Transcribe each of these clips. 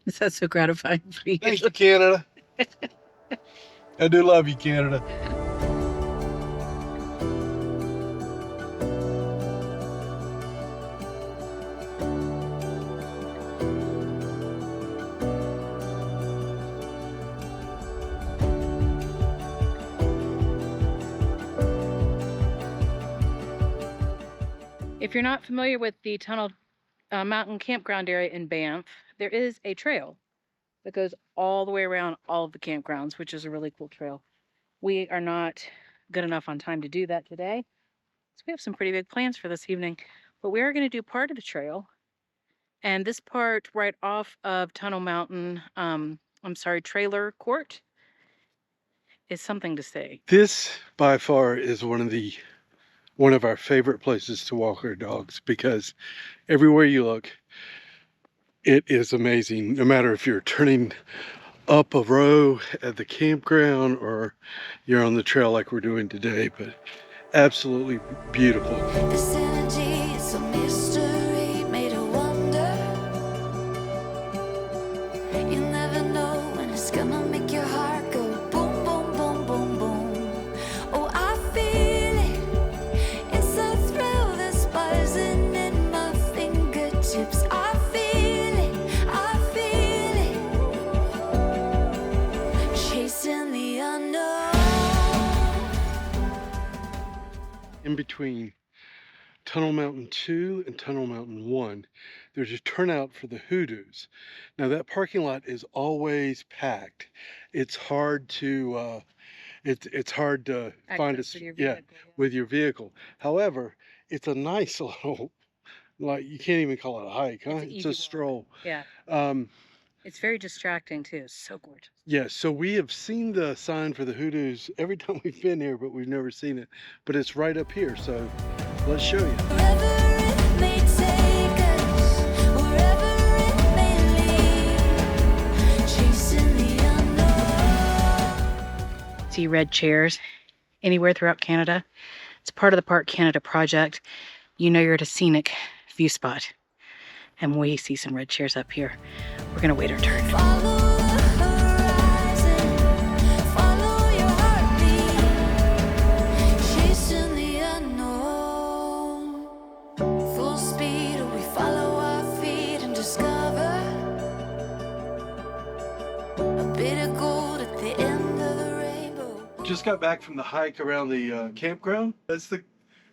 Is that so gratifying for you? Thank you, Canada. I do love you, Canada. If you're not familiar with the Tunnel Mountain Campground area in Banff, there is a trail that goes all the way around all of the campgrounds, which is a really cool trail. We are not good enough on time to do that today, so we have some pretty big plans for this evening. But we are going to do part of the trail, and this part right off of Tunnel Mountain, Trailer Court, is something to see. This by far is one of our favorite places to walk our dogs, because everywhere you look, it is amazing. No matter if you're turning up a row at the campground or you're on the trail like we're doing today, but absolutely beautiful. This energy is a mystery made a wonder. You never know when it's gonna make your heart go boom, boom, boom, boom, boom. Oh, I feel it. It's a thrill that's buzzing in my fingertips. I feel it. I feel it. Chasing the unknown. In between Tunnel Mountain 2 and Tunnel Mountain 1, there's a turnout for the Hoodoos. Now that parking lot is always packed. It's hard to find Access with your vehicle, with your vehicle. However, it's a nice little, like, you can't even call it a hike, huh? It's an It's easy a walk. stroll. Yeah. Um, It's very distracting too. It's so gorgeous. yeah, so we have seen the sign for the Hoodoos every time we've been here, but we've never seen it. But it's right up here, so let's show you. Wherever it may take us, wherever it may lead, chasing the unknown. See red chairs anywhere throughout Canada. It's part of the Park Canada project. You know you're at a scenic view spot. And we see some red chairs up here. We're gonna wait our turn. Follow the horizon, follow your heartbeat, chasing the unknown. Full speed, we follow our feet and discover a bit of gold at the end of the rainbow. Just got back from the hike around the campground. That's the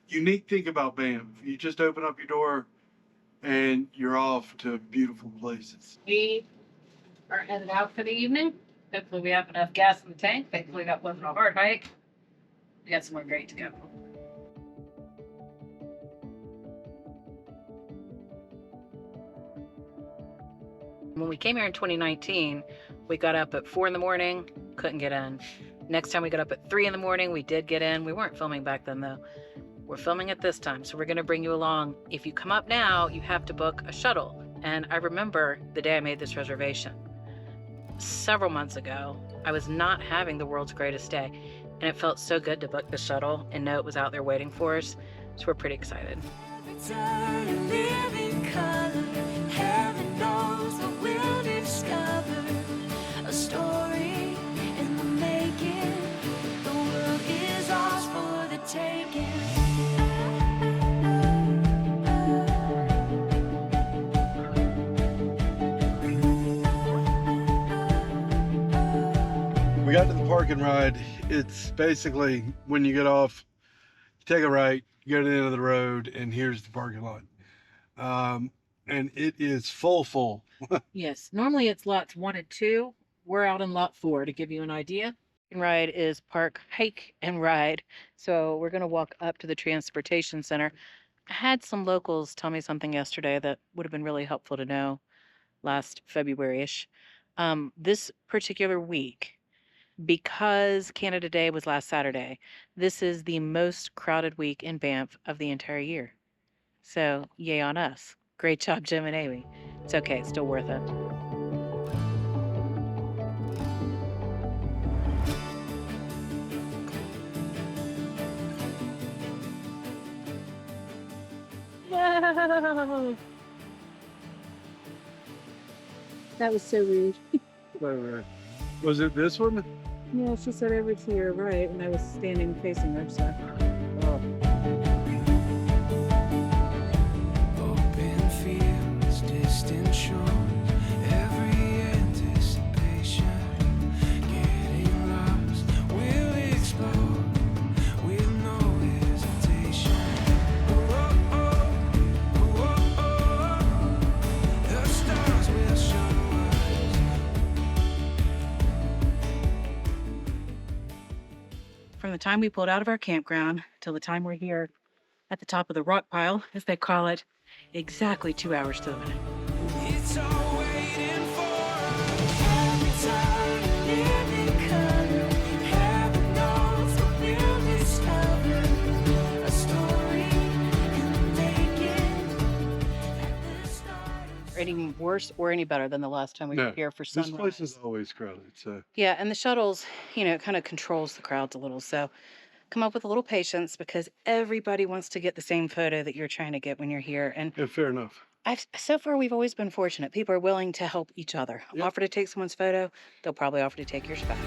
unique thing about Banff. You just open up your door and you're off to beautiful places. We are headed out for the evening. Hopefully we have enough gas in the tank. Thankfully that wasn't a hard hike. We got somewhere great to go. When we came here in 2019, we got up at 4 in the morning, couldn't get in. Next time we got up at 3 in the morning, we did get in. We weren't filming back then though. We're filming it this time, so we're gonna bring you along. If you come up now, you have to book a shuttle. And I remember the day I made this reservation. Several months ago, I was not having the world's greatest day, and it felt so good to book the shuttle and know it was out there waiting for us, so we're pretty excited. Return to live in color, heaven knows what we'll discover. A story in the making, the world is ours for the taking. We got to the park and ride. It's basically when you get off, you take a right, you go to the end of the road, and here's the parking lot. And it is full. Yes, normally it's lots 1 and 2. We're out in lot 4 to give you an idea. Ride is park, hike, and ride. So we're going to walk up to the transportation center. I had some locals tell me something yesterday that would have been really helpful to know last February-ish. This particular week, because Canada Day was last Saturday, this is the most crowded week in Banff of the entire year. So yay on us. Great job, Jim and Amy. It's okay, it's still worth it. Whoa. That was so rude. Wait. Was it this one? Yeah, she said over to your right, and I was standing facing her, so. Oh. Open fields, distant shores, every anticipation. Getting lost, we'll explore with no hesitation. The stars will show From the time we pulled out of our campground till the time we're here at the top of the rock pile, as they call it, exactly 2 hours to the minute. it's all waiting for us. Every time a living color, heaven knows what we'll discover. A story in the making at the start of Any worse or any better than the last time we were No, here for this sunrise. place is always crowded, so. Yeah, and the shuttles, it kind of controls the crowds a little. So come up with a little patience because everybody wants to get the same photo that you're trying to get when you're here. And Yeah, fair enough. so far, we've always been fortunate. People are willing to help each other. Yep. Offer to take someone's photo, they'll probably offer to take yours back.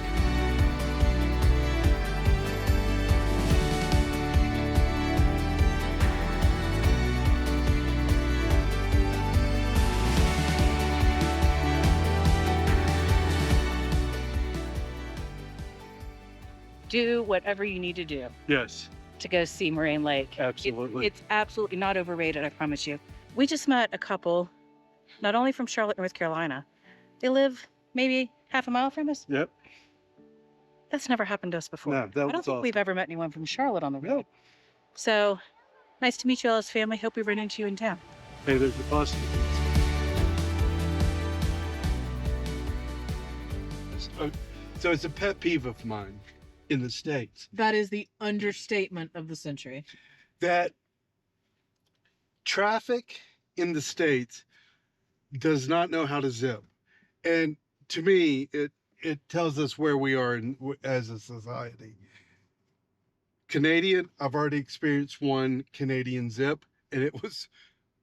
Do whatever you need to do Yes, to go see Moraine Lake. absolutely. It's absolutely not overrated, I promise you. We just met a couple, not only from Charlotte, North Carolina. They live maybe half a mile from us. Yep. That's never happened to us before. No, I that don't was think we've awesome. ever met anyone from Charlotte on the road. No. So nice to meet you all as family. Hope we run into you in town. Hey, there's the bus. So it's a pet peeve of mine in the States That is the understatement of the century. that traffic in the States does not know how to zip. And to me, it tells us where we are as a society. Canadian, I've already experienced one Canadian zip, and it was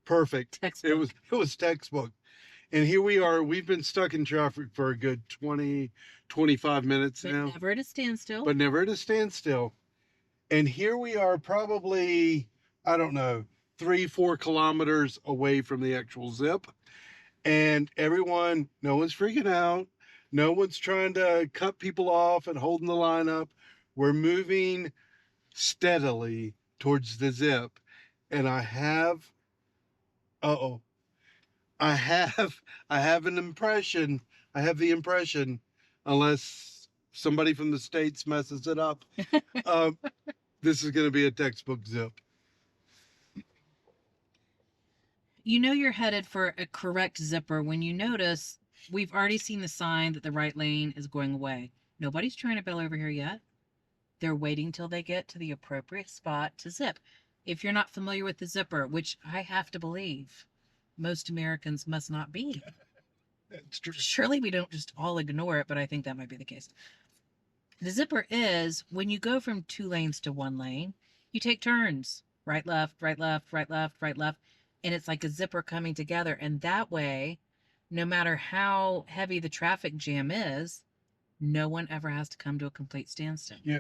perfect. Textbook. It was textbook. And here we are, we've been stuck in traffic for a good 20, 25 minutes But now. never at a standstill. But never at a standstill. And here we are probably, I don't know, 3-4 kilometers away from the actual zip. And everyone, no one's freaking out. No one's trying to cut people off and holding the line up. We're moving steadily towards the zip. And I have an impression. I have the impression, unless somebody from the States messes it up, this is going to be a textbook zip. You know you're headed for a correct zipper when you notice we've already seen the sign that the right lane is going away. Nobody's trying to bail over here yet. They're waiting till they get to the appropriate spot to zip. If you're not familiar with the zipper, which I have to believe most Americans must not be. That's true. Surely we don't just all ignore it, but I think that might be the case. The zipper is when you go from 2 lanes to 1 lane, you take turns. Right, left, right, left, right, left, right, left. And it's like a zipper coming together. And that way, no matter how heavy the traffic jam is, no one ever has to come to a complete standstill. Yeah,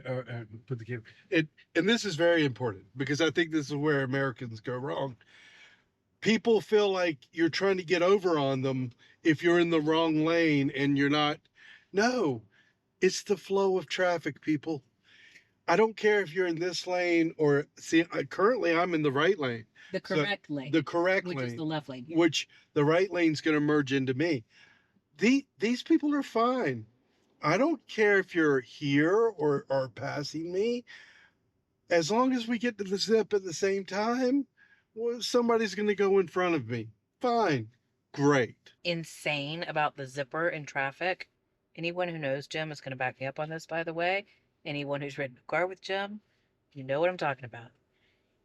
put the camera. And this is very important because I think this is where Americans go wrong. People feel like you're trying to get over on them if you're in the wrong lane and you're not. No, it's the flow of traffic, people. I don't care if you're in this lane or currently I'm in the right lane. The correct lane. The correct which lane. is the left lane. Here. Which the right lane's going to merge into me. These people are fine. I don't care if you're here or passing me. As long as we get to the zip at the same time, well, somebody's going to go in front of me. Fine. Great. Insane about the zipper in traffic. Anyone who knows Jim is going to back me up on this, by the way. Anyone who's ridden a car with Jim, you know what I'm talking about.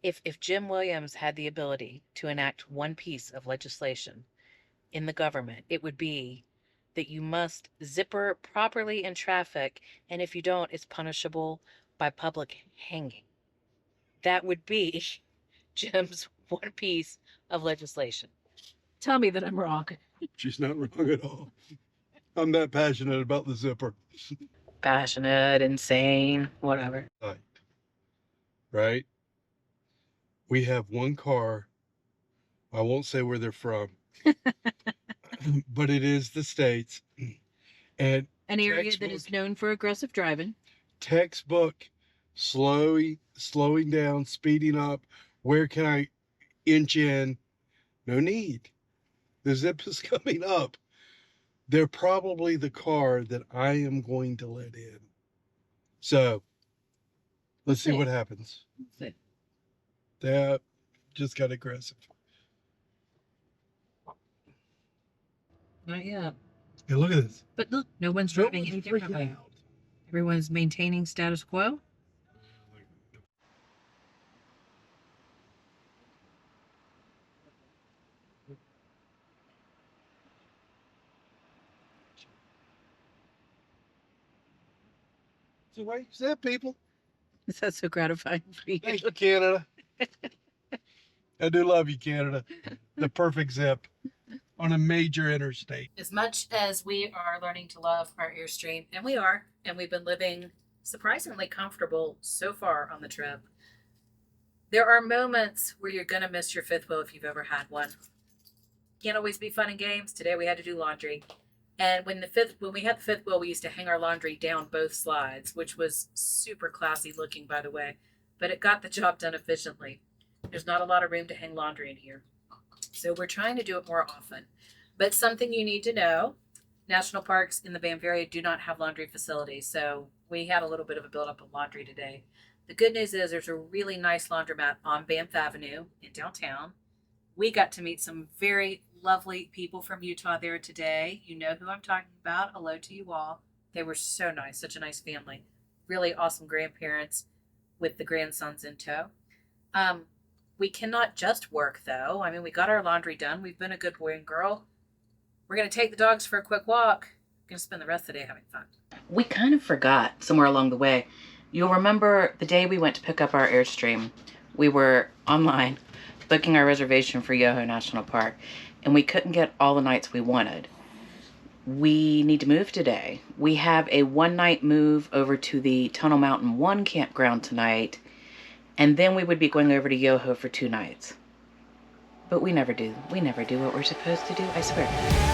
If Jim Williams had the ability to enact one piece of legislation in the government, it would be that you must zipper properly in traffic, and if you don't, it's punishable by public hanging. That would be Jim's one piece of legislation. Tell me that I'm wrong. She's not wrong at all. I'm that passionate about the zipper. Passionate, insane, whatever. Right? We have one car. I won't say where they're from, but it is the States. And an area that is known for aggressive driving. Textbook, slowing down, speeding up. Where can I inch in? No need. The zip is coming up. They're probably the car that I am going to let in. So let's see what happens. That just got aggressive. Not yet. Hey, look at this. But look, no one's driving any differently. Everyone's maintaining status quo. So why you said, people? Is that so gratifying for you? Thank you, Canada. I do love you, Canada. The perfect zip on a major interstate. As much as we are learning to love our Airstream, and we are, and we've been living surprisingly comfortable so far on the trip, there are moments where you're going to miss your fifth wheel if you've ever had one. Can't always be fun and games. Today we had to do laundry. And when we had the fifth wheel, we used to hang our laundry down both slides, which was super classy looking, by the way. But it got the job done efficiently. There's not a lot of room to hang laundry in here. So we're trying to do it more often. But something you need to know, national parks in the Banff area do not have laundry facilities. So we had a little bit of a buildup of laundry today. The good news is there's a really nice laundromat on Banff Avenue in downtown. We got to meet some very lovely people from Utah there today. You know who I'm talking about. Hello to you all. They were so nice, such a nice family. Really awesome grandparents with the grandsons in tow. We cannot just work, though. I mean, we got our laundry done. We've been a good boy and girl. We're going to take the dogs for a quick walk. We're going to spend the rest of the day having fun. We kind of forgot somewhere along the way. You'll remember the day we went to pick up our Airstream. We were online booking our reservation for Yoho National Park, and we couldn't get all the nights we wanted. We need to move today. We have a one-night move over to the Tunnel Mountain 1 campground tonight, and then we would be going over to Yoho for 2 nights. But we never do. We never do what we're supposed to do, I swear.